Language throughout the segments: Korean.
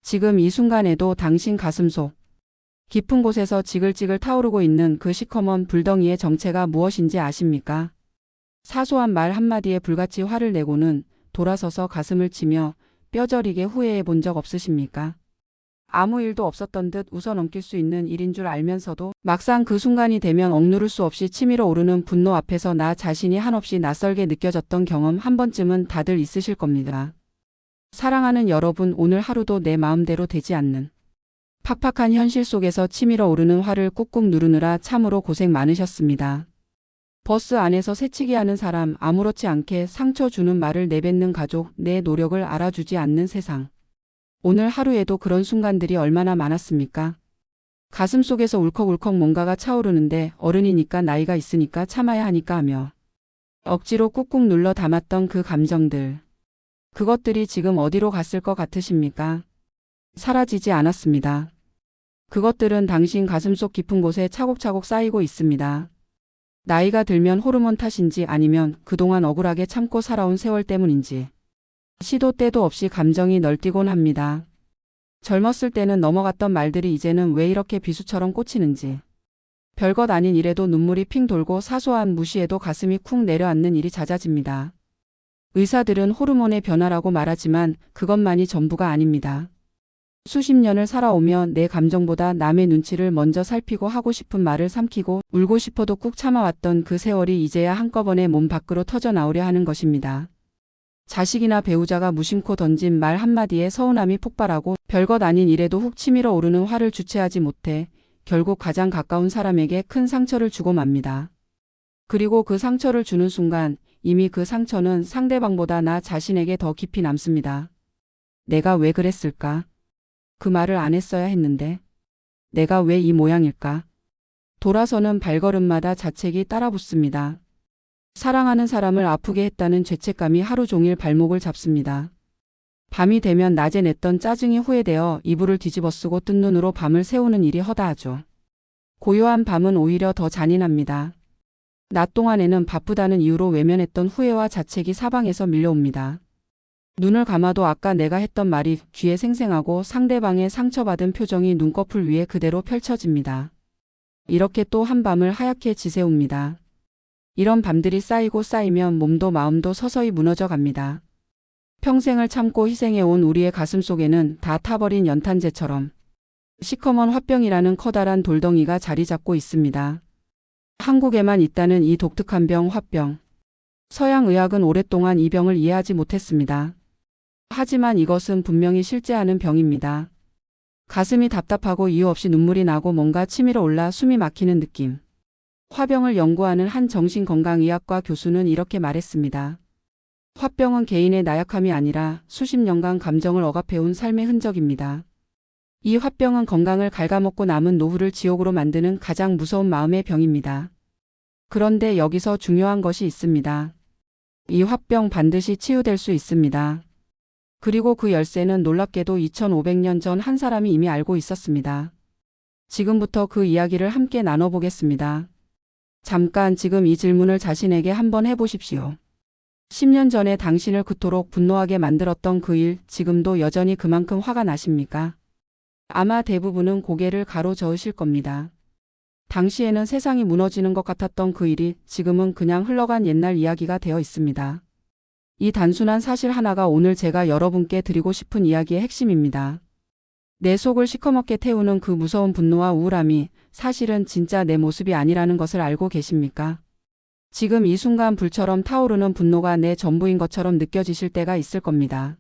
지금 이 순간에도 당신 가슴속 깊은 곳에서 지글지글 타오르고 있는 그 시커먼 불덩이의 정체가 무엇인지 아십니까? 사소한 말 한마디에 불같이 화를 내고는 돌아서서 가슴을 치며 뼈저리게 후회해 본 적 없으십니까? 아무 일도 없었던 듯 웃어넘길 수 있는 일인 줄 알면서도 막상 그 순간이 되면 억누를 수 없이 치밀어 오르는 분노 앞에서 나 자신이 한없이 낯설게 느껴졌던 경험 한 번쯤은 다들 있으실 겁니다. 사랑하는 여러분, 오늘 하루도 내 마음대로 되지 않는 팍팍한 현실 속에서 치밀어 오르는 화를 꾹꾹 누르느라 참으로 고생 많으셨습니다. 버스 안에서 새치기 하는 사람, 아무렇지 않게 상처 주는 말을 내뱉는 가족, 내 노력을 알아주지 않는 세상. 오늘 하루에도 그런 순간들이 얼마나 많았습니까? 가슴속에서 울컥울컥 뭔가가 차오르는데 어른이니까 나이가 있으니까 참아야 하니까 하며 억지로 꾹꾹 눌러 담았던 그 감정들. 그것들이 지금 어디로 갔을 것 같으십니까? 사라지지 않았습니다. 그것들은 당신 가슴속 깊은 곳에 차곡차곡 쌓이고 있습니다. 나이가 들면 호르몬 탓인지 아니면 그동안 억울하게 참고 살아온 세월 때문인지 시도 때도 없이 감정이 널뛰곤 합니다. 젊었을 때는 넘어갔던 말들이 이제는 왜 이렇게 비수처럼 꽂히는지. 별것 아닌 일에도 눈물이 핑 돌고 사소한 무시에도 가슴이 쿵 내려앉는 일이 잦아집니다. 의사들은 호르몬의 변화라고 말하지만 그것만이 전부가 아닙니다. 수십 년을 살아오며 내 감정보다 남의 눈치를 먼저 살피고 하고 싶은 말을 삼키고 울고 싶어도 꾹 참아왔던 그 세월이 이제야 한꺼번에 몸 밖으로 터져 나오려 하는 것입니다. 자식이나 배우자가 무심코 던진 말 한마디에 서운함이 폭발하고 별것 아닌 일에도 훅 치밀어 오르는 화를 주체하지 못해 결국 가장 가까운 사람에게 큰 상처를 주고 맙니다. 그리고 그 상처를 주는 순간 이미 그 상처는 상대방보다 나 자신에게 더 깊이 남습니다. 내가 왜 그랬을까? 그 말을 안 했어야 했는데. 내가 왜 이 모양일까? 돌아서는 발걸음마다 자책이 따라붙습니다. 사랑하는 사람을 아프게 했다는 죄책감이 하루 종일 발목을 잡습니다. 밤이 되면 낮에 냈던 짜증이 후회되어 이불을 뒤집어쓰고 뜬 눈으로 밤을 새우는 일이 허다하죠. 고요한 밤은 오히려 더 잔인합니다. 낮 동안에는 바쁘다는 이유로 외면했던 후회와 자책이 사방에서 밀려옵니다. 눈을 감아도 아까 내가 했던 말이 귀에 생생하고 상대방의 상처받은 표정이 눈꺼풀 위에 그대로 펼쳐집니다. 이렇게 또 한 밤을 하얗게 지새웁니다. 이런 밤들이 쌓이고 쌓이면 몸도 마음도 서서히 무너져 갑니다. 평생을 참고 희생해온 우리의 가슴속에는 다 타버린 연탄재처럼 시커먼 화병이라는 커다란 돌덩이가 자리 잡고 있습니다. 한국에만 있다는 이 독특한 병, 화병. 서양 의학은 오랫동안 이 병을 이해하지 못했습니다. 하지만 이것은 분명히 실제하는 병입니다. 가슴이 답답하고 이유 없이 눈물이 나고 뭔가 치밀어 올라 숨이 막히는 느낌. 화병을 연구하는 한 정신건강의학과 교수는 이렇게 말했습니다. 화병은 개인의 나약함이 아니라 수십 년간 감정을 억압해온 삶의 흔적입니다. 이 화병은 건강을 갉아먹고 남은 노후를 지옥으로 만드는 가장 무서운 마음의 병입니다. 그런데 여기서 중요한 것이 있습니다. 이 화병 반드시 치유될 수 있습니다. 그리고 그 열쇠는 놀랍게도 2500년 전 한 사람이 이미 알고 있었습니다. 지금부터 그 이야기를 함께 나눠보겠습니다. 잠깐 지금 이 질문을 자신에게 한번 해보십시오. 10년 전에 당신을 그토록 분노하게 만들었던 그 일, 지금도 여전히 그만큼 화가 나십니까? 아마 대부분은 고개를 가로저으실 겁니다. 당시에는 세상이 무너지는 것 같았던 그 일이 지금은 그냥 흘러간 옛날 이야기가 되어 있습니다. 이 단순한 사실 하나가 오늘 제가 여러분께 드리고 싶은 이야기의 핵심입니다. 내 속을 시커멓게 태우는 그 무서운 분노와 우울함이 사실은 진짜 내 모습이 아니라는 것을 알고 계십니까? 지금 이 순간 불처럼 타오르는 분노가 내 전부인 것처럼 느껴지실 때가 있을 겁니다.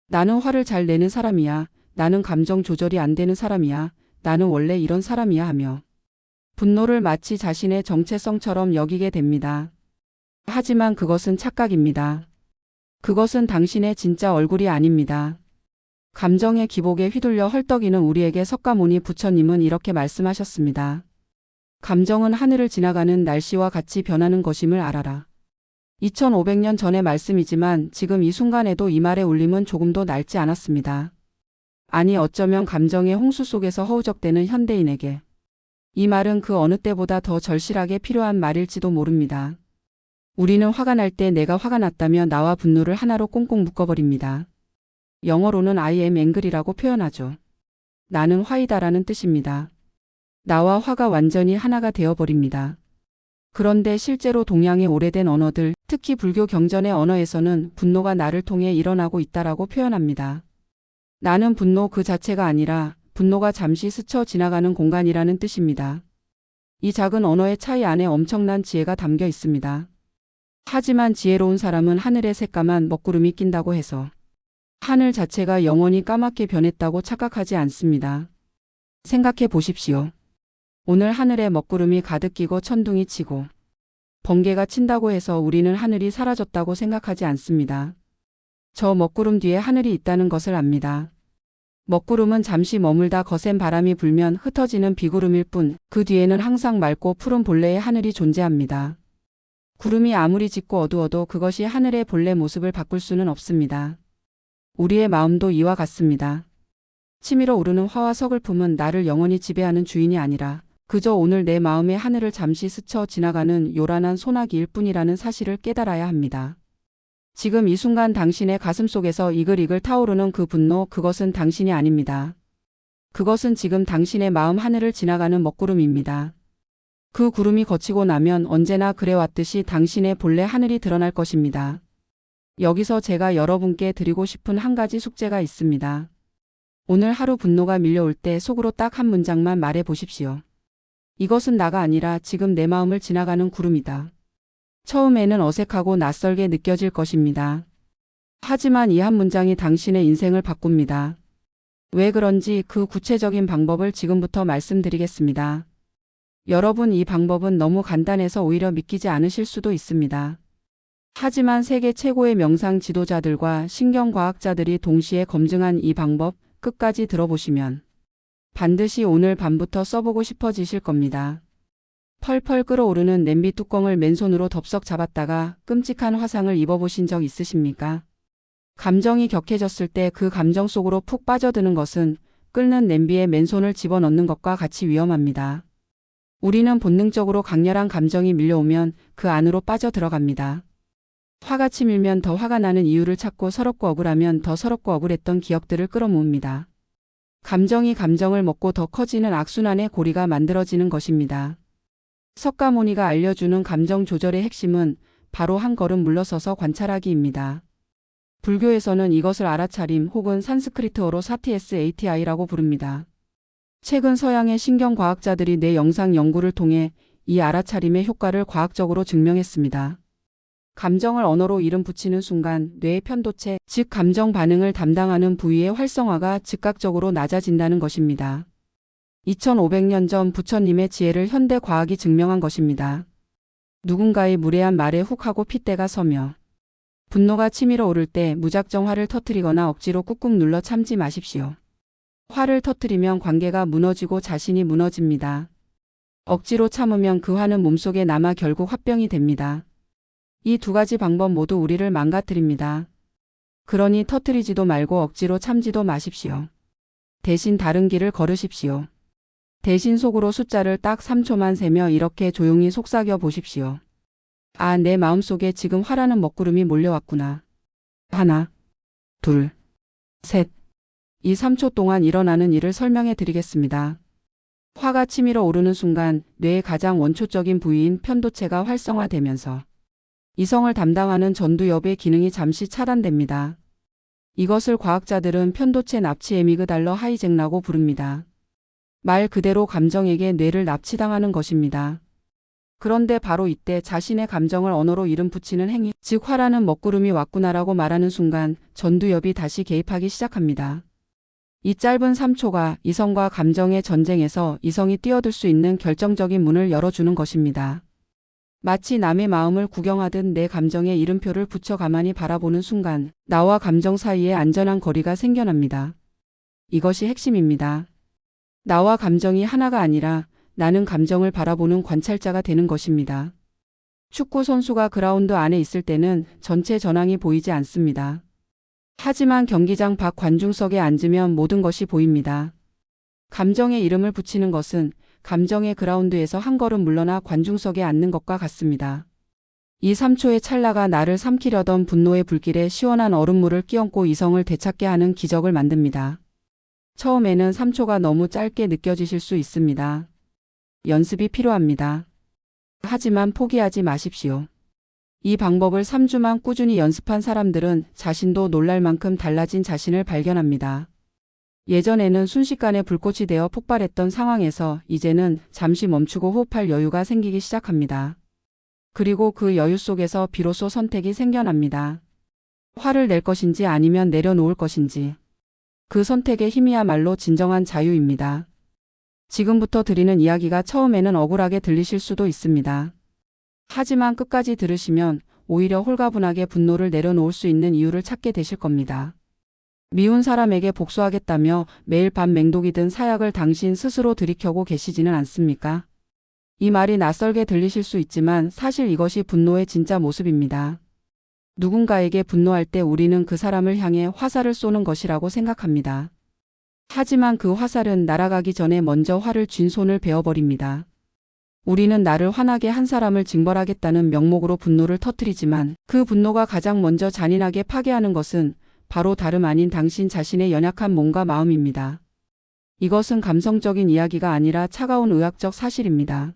나는 화를 잘 내는 사람이야. 나는 감정 조절이 안 되는 사람이야. 나는 원래 이런 사람이야 하며 분노를 마치 자신의 정체성처럼 여기게 됩니다. 하지만 그것은 착각입니다. 그것은 당신의 진짜 얼굴이 아닙니다. 감정의 기복에 휘둘려 헐떡이는 우리에게 석가모니 부처님은 이렇게 말씀하셨습니다. 감정은 하늘을 지나가는 날씨와 같이 변하는 것임을 알아라. 2500년 전의 말씀이지만 지금 이 순간에도 이 말의 울림은 조금도 낡지 않았습니다. 아니 어쩌면 감정의 홍수 속에서 허우적대는 현대인에게 이 말은 그 어느 때보다 더 절실하게 필요한 말일지도 모릅니다. 우리는 화가 날 때 내가 화가 났다며 나와 분노를 하나로 꽁꽁 묶어버립니다. 영어로는 I am angry라고 표현하죠. 나는 화이다라는 뜻입니다. 나와 화가 완전히 하나가 되어버립니다. 그런데 실제로 동양의 오래된 언어들, 특히 불교 경전의 언어에서는 분노가 나를 통해 일어나고 있다라고 표현합니다. 나는 분노 그 자체가 아니라 분노가 잠시 스쳐 지나가는 공간이라는 뜻입니다. 이 작은 언어의 차이 안에 엄청난 지혜가 담겨 있습니다. 하지만 지혜로운 사람은 하늘에 새까만 먹구름이 낀다고 해서 하늘 자체가 영원히 까맣게 변했다고 착각하지 않습니다. 생각해 보십시오. 오늘 하늘에 먹구름이 가득 끼고 천둥이 치고 번개가 친다고 해서 우리는 하늘이 사라졌다고 생각하지 않습니다. 저 먹구름 뒤에 하늘이 있다는 것을 압니다. 먹구름은 잠시 머물다 거센 바람이 불면 흩어지는 비구름일 뿐 그 뒤에는 항상 맑고 푸른 본래의 하늘이 존재합니다. 구름이 아무리 짙고 어두워도 그것이 하늘의 본래 모습을 바꿀 수는 없습니다. 우리의 마음도 이와 같습니다. 치밀어 오르는 화와 서글픔은 나를 영원히 지배하는 주인이 아니라 그저 오늘 내 마음의 하늘을 잠시 스쳐 지나가는 요란한 소나기일 뿐이라는 사실을 깨달아야 합니다. 지금 이 순간 당신의 가슴 속에서 이글이글 타오르는 그 분노, 그것은 당신이 아닙니다. 그것은 지금 당신의 마음 하늘을 지나가는 먹구름입니다. 그 구름이 거치고 나면 언제나 그래왔듯이 당신의 본래 하늘이 드러날 것입니다. 여기서 제가 여러분께 드리고 싶은 한 가지 숙제가 있습니다. 오늘 하루 분노가 밀려올 때 속으로 딱 한 문장만 말해 보십시오. 이것은 나가 아니라 지금 내 마음을 지나가는 구름이다. 처음에는 어색하고 낯설게 느껴질 것입니다. 하지만 이 한 문장이 당신의 인생을 바꿉니다. 왜 그런지 그 구체적인 방법을 지금부터 말씀드리겠습니다. 여러분, 이 방법은 너무 간단해서 오히려 믿기지 않으실 수도 있습니다. 하지만 세계 최고의 명상 지도자들과 신경과학자들이 동시에 검증한 이 방법 끝까지 들어보시면 반드시 오늘 밤부터 써보고 싶어지실 겁니다. 펄펄 끓어오르는 냄비 뚜껑을 맨손으로 덥석 잡았다가 끔찍한 화상을 입어보신 적 있으십니까? 감정이 격해졌을 때 그 감정 속으로 푹 빠져드는 것은 끓는 냄비에 맨손을 집어넣는 것과 같이 위험합니다. 우리는 본능적으로 강렬한 감정이 밀려오면 그 안으로 빠져들어갑니다. 화가 치밀면 더 화가 나는 이유를 찾고 서럽고 억울하면 더 서럽고 억울했던 기억들을 끌어모읍니다. 감정이 감정을 먹고 더 커지는 악순환의 고리가 만들어지는 것입니다. 석가모니가 알려주는 감정 조절의 핵심은 바로 한 걸음 물러서서 관찰하기입니다. 불교에서는 이것을 알아차림 혹은 산스크리트어로 사티SATI라고 부릅니다. 최근 서양의 신경과학자들이 뇌 영상 연구를 통해 이 알아차림의 효과를 과학적으로 증명했습니다. 감정을 언어로 이름 붙이는 순간 뇌의 편도체, 즉 감정 반응을 담당하는 부위의 활성화가 즉각적으로 낮아진다는 것입니다. 2500년 전 부처님의 지혜를 현대 과학이 증명한 것입니다. 누군가의 무례한 말에 훅 하고 핏대가 서며 분노가 치밀어 오를 때 무작정 화를 터뜨리거나 억지로 꾹꾹 눌러 참지 마십시오. 화를 터뜨리면 관계가 무너지고 자신이 무너집니다. 억지로 참으면 그 화는 몸속에 남아 결국 화병이 됩니다. 이 두 가지 방법 모두 우리를 망가뜨립니다. 그러니 터뜨리지도 말고 억지로 참지도 마십시오. 대신 다른 길을 걸으십시오. 대신 속으로 숫자를 딱 3초만 세며 이렇게 조용히 속삭여 보십시오. 아, 내 마음속에 지금 화라는 먹구름이 몰려왔구나. 하나, 둘, 셋. 이 3초 동안 일어나는 일을 설명해 드리겠습니다. 화가 치밀어 오르는 순간 뇌의 가장 원초적인 부위인 편도체가 활성화되면서 이성을 담당하는 전두엽의 기능이 잠시 차단됩니다. 이것을 과학자들은 편도체 납치 에미그달러 하이잭라고 부릅니다. 말 그대로 감정에게 뇌를 납치당하는 것입니다. 그런데 바로 이때 자신의 감정을 언어로 이름 붙이는 행위, 즉 화라는 먹구름이 왔구나라고 말하는 순간 전두엽이 다시 개입하기 시작합니다. 이 짧은 3초가 이성과 감정의 전쟁에서 이성이 뛰어들 수 있는 결정적인 문을 열어주는 것입니다. 마치 남의 마음을 구경하듯 내 감정에 이름표를 붙여 가만히 바라보는 순간 나와 감정 사이에 안전한 거리가 생겨납니다. 이것이 핵심입니다. 나와 감정이 하나가 아니라 나는 감정을 바라보는 관찰자가 되는 것입니다. 축구 선수가 그라운드 안에 있을 때는 전체 전황이 보이지 않습니다. 하지만 경기장 밖 관중석에 앉으면 모든 것이 보입니다. 감정에 이름을 붙이는 것은 감정의 그라운드에서 한 걸음 물러나 관중석에 앉는 것과 같습니다. 이 3초의 찰나가 나를 삼키려던 분노의 불길에 시원한 얼음물을 끼얹고 이성을 되찾게 하는 기적을 만듭니다. 처음에는 3초가 너무 짧게 느껴지실 수 있습니다. 연습이 필요합니다. 하지만 포기하지 마십시오. 이 방법을 3주만 꾸준히 연습한 사람들은 자신도 놀랄 만큼 달라진 자신을 발견합니다. 예전에는 순식간에 불꽃이 되어 폭발했던 상황에서 이제는 잠시 멈추고 호흡할 여유가 생기기 시작합니다. 그리고 그 여유 속에서 비로소 선택이 생겨납니다. 화를 낼 것인지 아니면 내려놓을 것인지. 그 선택의 힘이야말로 진정한 자유입니다. 지금부터 드리는 이야기가 처음에는 억울하게 들리실 수도 있습니다. 하지만 끝까지 들으시면 오히려 홀가분하게 분노를 내려놓을 수 있는 이유를 찾게 되실 겁니다. 미운 사람에게 복수하겠다며 매일 밤 맹독이 든 사약을 당신 스스로 들이켜고 계시지는 않습니까? 이 말이 낯설게 들리실 수 있지만 사실 이것이 분노의 진짜 모습입니다. 누군가에게 분노할 때 우리는 그 사람을 향해 화살을 쏘는 것이라고 생각합니다. 하지만 그 화살은 날아가기 전에 먼저 화를 쥔 손을 베어버립니다. 우리는 나를 화나게 한 사람을 징벌하겠다는 명목으로 분노를 터뜨리지만 그 분노가 가장 먼저 잔인하게 파괴하는 것은 바로 다름 아닌 당신 자신의 연약한 몸과 마음입니다. 이것은 감성적인 이야기가 아니라 차가운 의학적 사실입니다.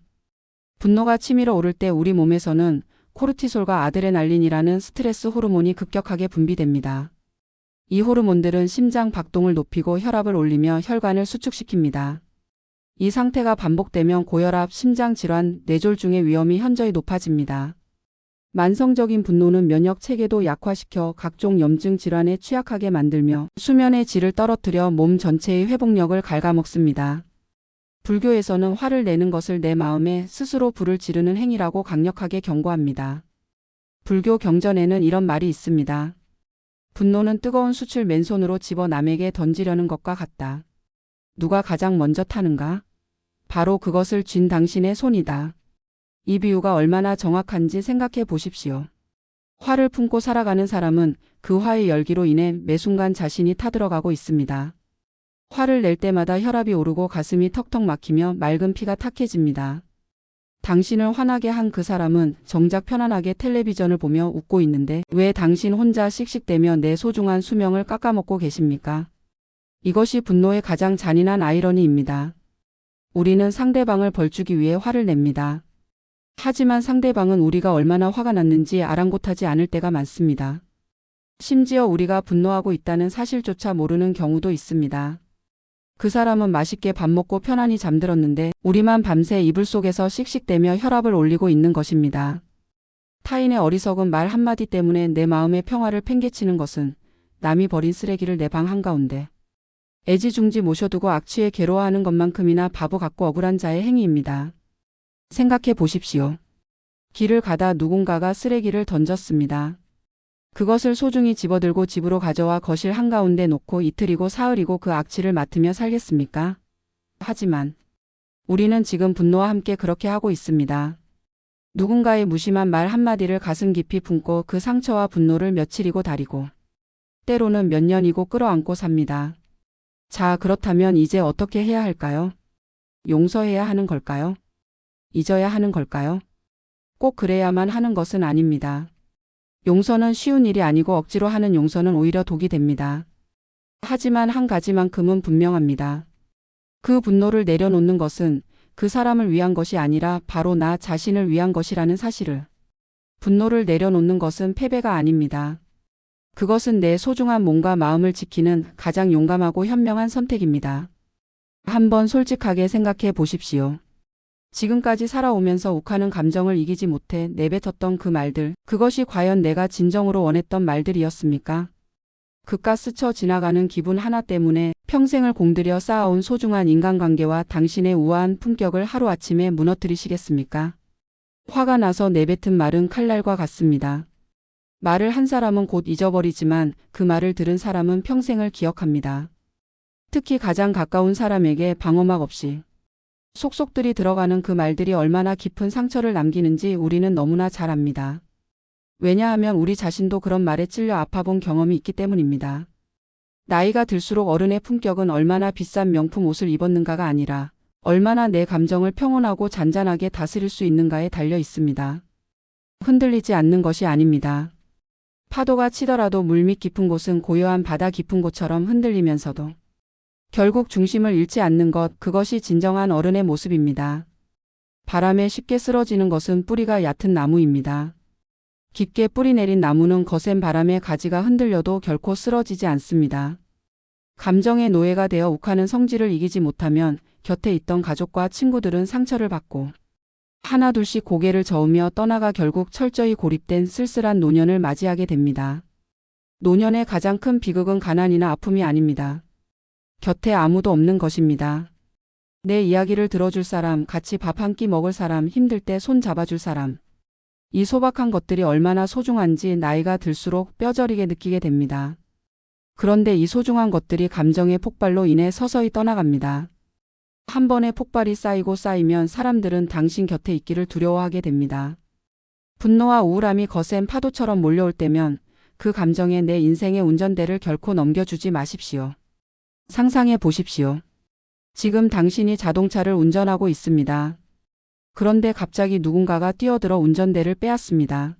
분노가 치밀어 오를 때 우리 몸에서는 코르티솔과 아드레날린이라는 스트레스 호르몬이 급격하게 분비됩니다. 이 호르몬들은 심장 박동을 높이고 혈압을 올리며 혈관을 수축시킵니다. 이 상태가 반복되면 고혈압, 심장질환, 뇌졸중의 위험이 현저히 높아집니다. 만성적인 분노는 면역 체계도 약화시켜 각종 염증 질환에 취약하게 만들며 수면의 질을 떨어뜨려 몸 전체의 회복력을 갉아먹습니다. 불교에서는 화를 내는 것을 내 마음에 스스로 불을 지르는 행위라고 강력하게 경고합니다. 불교 경전에는 이런 말이 있습니다. 분노는 뜨거운 숯을 맨손으로 집어 남에게 던지려는 것과 같다. 누가 가장 먼저 타는가? 바로 그것을 쥔 당신의 손이다. 이 비유가 얼마나 정확한지 생각해 보십시오. 화를 품고 살아가는 사람은 그 화의 열기로 인해 매 순간 자신이 타들어가고 있습니다. 화를 낼 때마다 혈압이 오르고 가슴이 턱턱 막히며 맑은 피가 탁해집니다. 당신을 화나게 한 그 사람은 정작 편안하게 텔레비전을 보며 웃고 있는데 왜 당신 혼자 씩씩대며 내 소중한 수명을 깎아먹고 계십니까? 이것이 분노의 가장 잔인한 아이러니입니다. 우리는 상대방을 벌주기 위해 화를 냅니다. 하지만 상대방은 우리가 얼마나 화가 났는지 아랑곳하지 않을 때가 많습니다. 심지어 우리가 분노하고 있다는 사실조차 모르는 경우도 있습니다. 그 사람은 맛있게 밥 먹고 편안히 잠들었는데 우리만 밤새 이불 속에서 씩씩대며 혈압을 올리고 있는 것입니다. 타인의 어리석은 말 한마디 때문에 내 마음의 평화를 팽개치는 것은 남이 버린 쓰레기를 내 방 한가운데 애지중지 모셔두고 악취에 괴로워하는 것만큼이나 바보 같고 억울한 자의 행위입니다. 생각해 보십시오. 길을 가다 누군가가 쓰레기를 던졌습니다. 그것을 소중히 집어들고 집으로 가져와 거실 한가운데 놓고 이틀이고 사흘이고 그 악취를 맡으며 살겠습니까? 하지만 우리는 지금 분노와 함께 그렇게 하고 있습니다. 누군가의 무심한 말 한마디를 가슴 깊이 품고 그 상처와 분노를 며칠이고 달이고 때로는 몇 년이고 끌어안고 삽니다. 자, 그렇다면 이제 어떻게 해야 할까요? 용서해야 하는 걸까요? 잊어야 하는 걸까요? 꼭 그래야만 하는 것은 아닙니다. 용서는 쉬운 일이 아니고 억지로 하는 용서는 오히려 독이 됩니다. 하지만 한 가지만큼은 분명합니다. 그 분노를 내려놓는 것은 그 사람을 위한 것이 아니라 바로 나 자신을 위한 것이라는 사실을. 분노를 내려놓는 것은 패배가 아닙니다. 그것은 내 소중한 몸과 마음을 지키는 가장 용감하고 현명한 선택입니다. 한번 솔직하게 생각해 보십시오. 지금까지 살아오면서 욱하는 감정을 이기지 못해 내뱉었던 그 말들, 그것이 과연 내가 진정으로 원했던 말들이었습니까? 그깟 스쳐 지나가는 기분 하나 때문에 평생을 공들여 쌓아온 소중한 인간관계와 당신의 우아한 품격을 하루아침에 무너뜨리시겠습니까? 화가 나서 내뱉은 말은 칼날과 같습니다. 말을 한 사람은 곧 잊어버리지만 그 말을 들은 사람은 평생을 기억합니다. 특히 가장 가까운 사람에게 방어막 없이 속속들이 들어가는 그 말들이 얼마나 깊은 상처를 남기는지 우리는 너무나 잘 압니다. 왜냐하면 우리 자신도 그런 말에 찔려 아파본 경험이 있기 때문입니다. 나이가 들수록 어른의 품격은 얼마나 비싼 명품 옷을 입었는가가 아니라 얼마나 내 감정을 평온하고 잔잔하게 다스릴 수 있는가에 달려 있습니다. 흔들리지 않는 것이 아닙니다. 파도가 치더라도 물밑 깊은 곳은 고요한 바다 깊은 곳처럼 흔들리면서도 결국 중심을 잃지 않는 것, 그것이 진정한 어른의 모습입니다. 바람에 쉽게 쓰러지는 것은 뿌리가 얕은 나무입니다. 깊게 뿌리 내린 나무는 거센 바람에 가지가 흔들려도 결코 쓰러지지 않습니다. 감정의 노예가 되어 욱하는 성질을 이기지 못하면 곁에 있던 가족과 친구들은 상처를 받고 하나둘씩 고개를 저으며 떠나가 결국 철저히 고립된 쓸쓸한 노년을 맞이하게 됩니다. 노년의 가장 큰 비극은 가난이나 아픔이 아닙니다. 곁에 아무도 없는 것입니다. 내 이야기를 들어줄 사람, 같이 밥 한 끼 먹을 사람, 힘들 때 손 잡아줄 사람. 이 소박한 것들이 얼마나 소중한지 나이가 들수록 뼈저리게 느끼게 됩니다. 그런데 이 소중한 것들이 감정의 폭발로 인해 서서히 떠나갑니다. 한 번의 폭발이 쌓이고 쌓이면 사람들은 당신 곁에 있기를 두려워하게 됩니다. 분노와 우울함이 거센 파도처럼 몰려올 때면 그 감정에 내 인생의 운전대를 결코 넘겨주지 마십시오. 상상해 보십시오. 지금 당신이 자동차를 운전하고 있습니다. 그런데 갑자기 누군가가 뛰어들어 운전대를 빼앗습니다.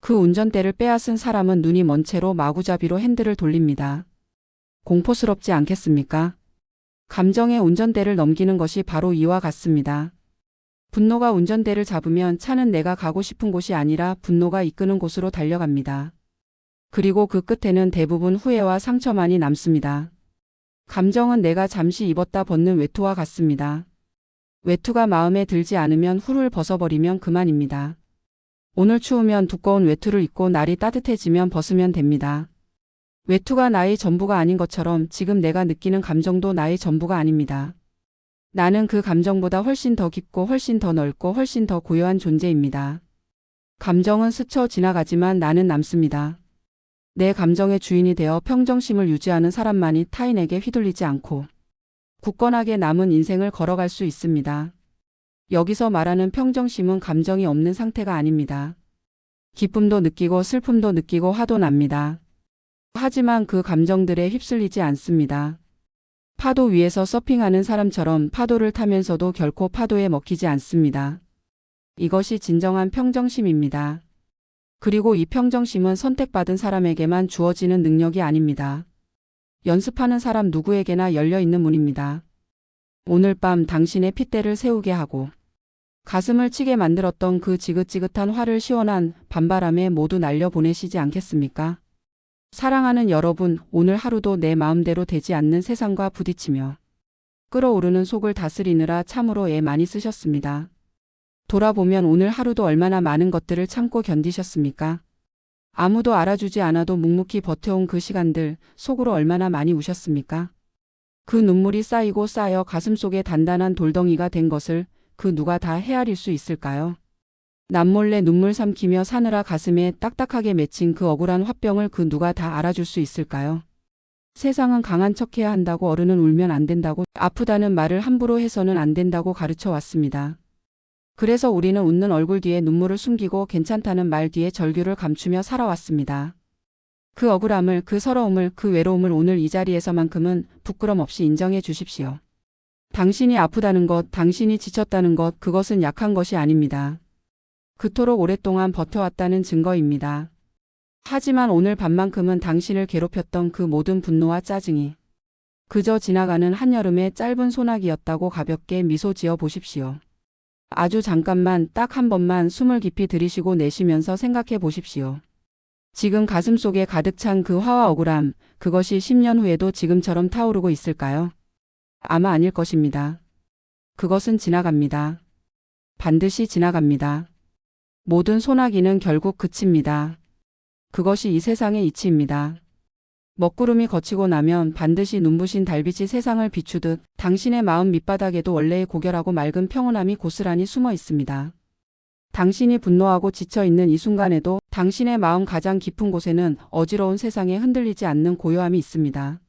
그 운전대를 빼앗은 사람은 눈이 먼 채로 마구잡이로 핸들을 돌립니다. 공포스럽지 않겠습니까? 감정의 운전대를 넘기는 것이 바로 이와 같습니다. 분노가 운전대를 잡으면 차는 내가 가고 싶은 곳이 아니라 분노가 이끄는 곳으로 달려갑니다. 그리고 그 끝에는 대부분 후회와 상처만이 남습니다. 감정은 내가 잠시 입었다 벗는 외투와 같습니다. 외투가 마음에 들지 않으면 훌훌 벗어버리면 그만입니다. 오늘 추우면 두꺼운 외투를 입고 날이 따뜻해지면 벗으면 됩니다. 외투가 나의 전부가 아닌 것처럼 지금 내가 느끼는 감정도 나의 전부가 아닙니다. 나는 그 감정보다 훨씬 더 깊고 훨씬 더 넓고 훨씬 더 고요한 존재입니다. 감정은 스쳐 지나가지만 나는 남습니다. 내 감정의 주인이 되어 평정심을 유지하는 사람만이 타인에게 휘둘리지 않고 굳건하게 남은 인생을 걸어갈 수 있습니다. 여기서 말하는 평정심은 감정이 없는 상태가 아닙니다. 기쁨도 느끼고 슬픔도 느끼고 화도 납니다. 하지만 그 감정들에 휩쓸리지 않습니다. 파도 위에서 서핑하는 사람처럼 파도를 타면서도 결코 파도에 먹히지 않습니다. 이것이 진정한 평정심입니다. 그리고 이 평정심은 선택받은 사람에게만 주어지는 능력이 아닙니다. 연습하는 사람 누구에게나 열려있는 문입니다. 오늘 밤 당신의 핏대를 세우게 하고 가슴을 치게 만들었던 그 지긋지긋한 화를 시원한 밤바람에 모두 날려보내시지 않겠습니까? 사랑하는 여러분, 오늘 하루도 내 마음대로 되지 않는 세상과 부딪히며 끓어오르는 속을 다스리느라 참으로 애 많이 쓰셨습니다. 돌아보면 오늘 하루도 얼마나 많은 것들을 참고 견디셨습니까? 아무도 알아주지 않아도 묵묵히 버텨온 그 시간들, 속으로 얼마나 많이 우셨습니까? 그 눈물이 쌓이고 쌓여 가슴속에 단단한 돌덩이가 된 것을 그 누가 다 헤아릴 수 있을까요? 남몰래 눈물 삼키며 사느라 가슴에 딱딱하게 맺힌 그 억울한 화병을 그 누가 다 알아줄 수 있을까요? 세상은 강한 척해야 한다고, 어른은 울면 안 된다고, 아프다는 말을 함부로 해서는 안 된다고 가르쳐 왔습니다. 그래서 우리는 웃는 얼굴 뒤에 눈물을 숨기고 괜찮다는 말 뒤에 절규를 감추며 살아왔습니다. 그 억울함을, 그 서러움을, 그 외로움을 오늘 이 자리에서만큼은 부끄럼 없이 인정해 주십시오. 당신이 아프다는 것, 당신이 지쳤다는 것, 그것은 약한 것이 아닙니다. 그토록 오랫동안 버텨왔다는 증거입니다. 하지만 오늘 밤만큼은 당신을 괴롭혔던 그 모든 분노와 짜증이 그저 지나가는 한여름의 짧은 소나기였다고 가볍게 미소 지어 보십시오. 아주 잠깐만, 딱 한 번만 숨을 깊이 들이쉬고 내쉬면서 생각해 보십시오. 지금 가슴속에 가득 찬 그 화와 억울함, 그것이 10년 후에도 지금처럼 타오르고 있을까요? 아마 아닐 것입니다. 그것은 지나갑니다. 반드시 지나갑니다. 모든 소나기는 결국 그칩니다. 그것이 이 세상의 이치입니다. 먹구름이 거치고 나면 반드시 눈부신 달빛이 세상을 비추듯 당신의 마음 밑바닥에도 원래의 고결하고 맑은 평온함이 고스란히 숨어 있습니다. 당신이 분노하고 지쳐있는 이 순간에도 당신의 마음 가장 깊은 곳에는 어지러운 세상에 흔들리지 않는 고요함이 있습니다.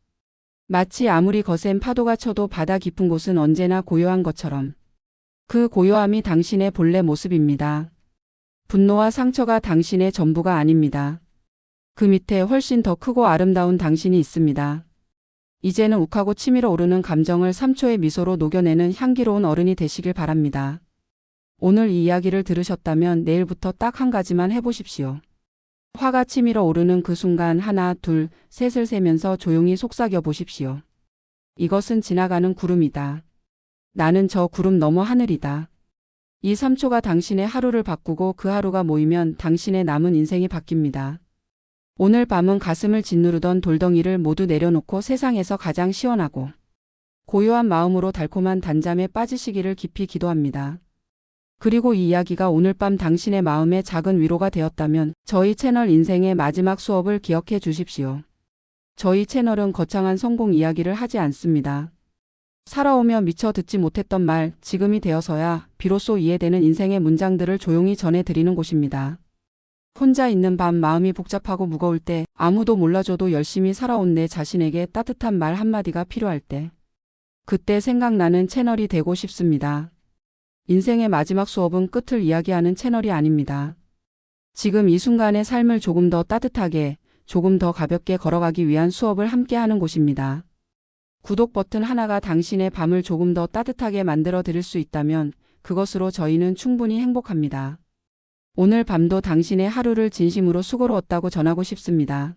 마치 아무리 거센 파도가 쳐도 바다 깊은 곳은 언제나 고요한 것처럼 그 고요함이 당신의 본래 모습입니다. 분노와 상처가 당신의 전부가 아닙니다. 그 밑에 훨씬 더 크고 아름다운 당신이 있습니다. 이제는 욱하고 치밀어 오르는 감정을 3초의 미소로 녹여내는 향기로운 어른이 되시길 바랍니다. 오늘 이 이야기를 들으셨다면 내일부터 딱 한 가지만 해보십시오. 화가 치밀어 오르는 그 순간 하나, 둘, 셋을 세면서 조용히 속삭여 보십시오. 이것은 지나가는 구름이다. 나는 저 구름 너머 하늘이다. 이 3초가 당신의 하루를 바꾸고 그 하루가 모이면 당신의 남은 인생이 바뀝니다. 오늘 밤은 가슴을 짓누르던 돌덩이를 모두 내려놓고 세상에서 가장 시원하고 고요한 마음으로 달콤한 단잠에 빠지시기를 깊이 기도합니다. 그리고 이 이야기가 오늘 밤 당신의 마음에 작은 위로가 되었다면 저희 채널 인생의 마지막 수업을 기억해 주십시오. 저희 채널은 거창한 성공 이야기를 하지 않습니다. 살아오며 미처 듣지 못했던 말, 지금이 되어서야 비로소 이해되는 인생의 문장들을 조용히 전해드리는 곳입니다. 혼자 있는 밤 마음이 복잡하고 무거울 때, 아무도 몰라줘도 열심히 살아온 내 자신에게 따뜻한 말 한마디가 필요할 때, 그때 생각나는 채널이 되고 싶습니다. 인생의 마지막 수업은 끝을 이야기하는 채널이 아닙니다. 지금 이 순간의 삶을 조금 더 따뜻하게, 조금 더 가볍게 걸어가기 위한 수업을 함께하는 곳입니다. 구독 버튼 하나가 당신의 밤을 조금 더 따뜻하게 만들어 드릴 수 있다면 그것으로 저희는 충분히 행복합니다. 오늘 밤도 당신의 하루를 진심으로 수고로웠다고 전하고 싶습니다.